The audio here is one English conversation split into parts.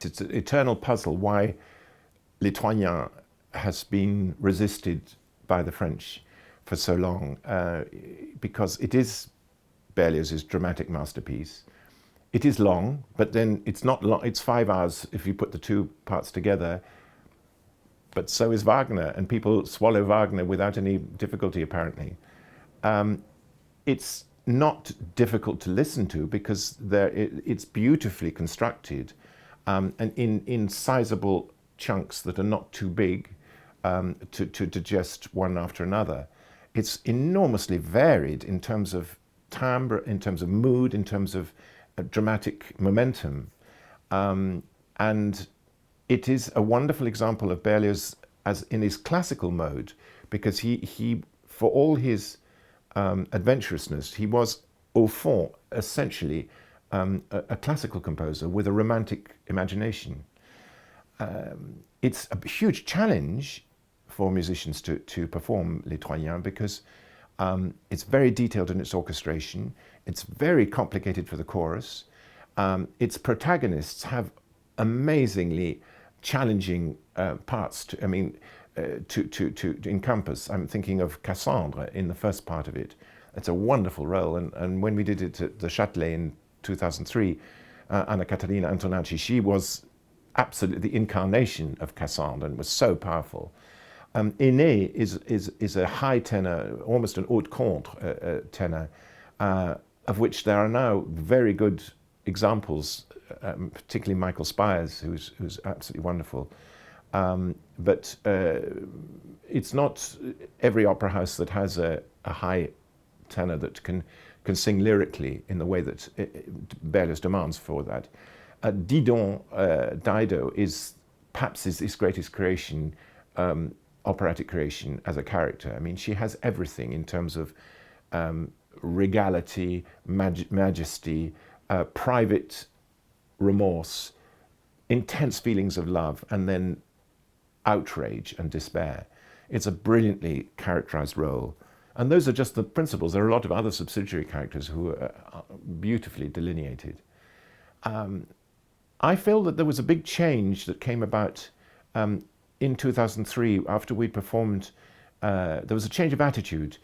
It's an eternal puzzle why Les Troyens has been resisted by the French for so long, because it is Berlioz's dramatic masterpiece. It is long, but then it's not long. It's 5 hours if you put the two parts together. But so is Wagner, and people swallow Wagner without any difficulty, apparently. It's not difficult to listen to because it's beautifully constructed, and in sizable chunks that are not too big to digest one after another. It's enormously varied in terms of timbre, in terms of mood, in terms of dramatic momentum. And it is a wonderful example of Berlioz as in his classical mode, because he for all his adventurousness, he was au fond essentially a classical composer with a romantic imagination. It's a huge challenge for musicians to perform Les Troyens because it's very detailed in its orchestration. It's very complicated for the chorus. Its protagonists have amazingly challenging parts to encompass. I'm thinking of Cassandre in the first part of it. It's a wonderful role, and when we did it at the Châtelet in 2003, Anna Caterina Antonacci, she was absolutely the incarnation of Cassandre and was so powerful. Aîné is a high tenor, almost an haute contre tenor, of which there are now very good examples, particularly Michael Spires, who's absolutely wonderful. But it's not every opera house that has a high tenor that can sing lyrically in the way that Berlioz demands for that. Dido is perhaps his greatest creation, operatic creation as a character. I mean, she has everything in terms of regality, majesty, private remorse, intense feelings of love, and then outrage and despair. It's a brilliantly characterized role. And those are just the principles. There are a lot of other subsidiary characters who are beautifully delineated. I feel that there was a big change that came about in 2003 after we performed. There was a change of attitude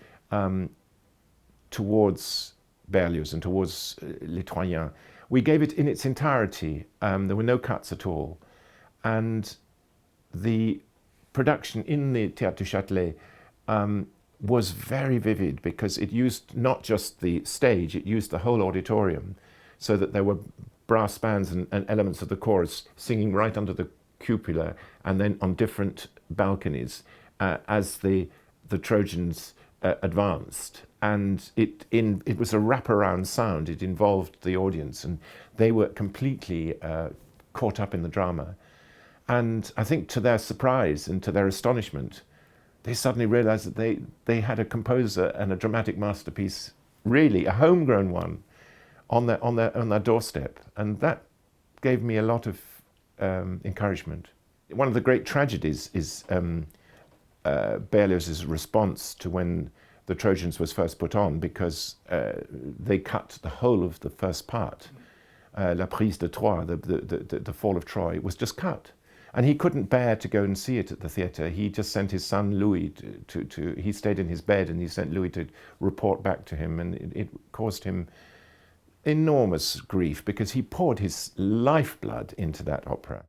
towards Berlioz and towards Les Troyens. We gave it in its entirety. There were no cuts at all. And the production in the Théâtre du Châtelet was very vivid because it used not just the stage, it used the whole auditorium, so that there were brass bands and elements of the chorus singing right under the cupola and then on different balconies as the Trojans advanced. And it was a wraparound sound. It involved the audience, and they were completely caught up in the drama. And I think to their surprise and to their astonishment, they suddenly realized that they had a composer and a dramatic masterpiece, really a homegrown one, on their doorstep. And that gave me a lot of encouragement. One of the great tragedies is Berlioz's response to when the Trojans was first put on, because they cut the whole of the first part. La prise de Troie, the fall of Troy, was just cut. And he couldn't bear to go and see it at the theatre. He just sent his son Louis he stayed in his bed, and he sent Louis to report back to him, and it caused him enormous grief because he poured his lifeblood into that opera.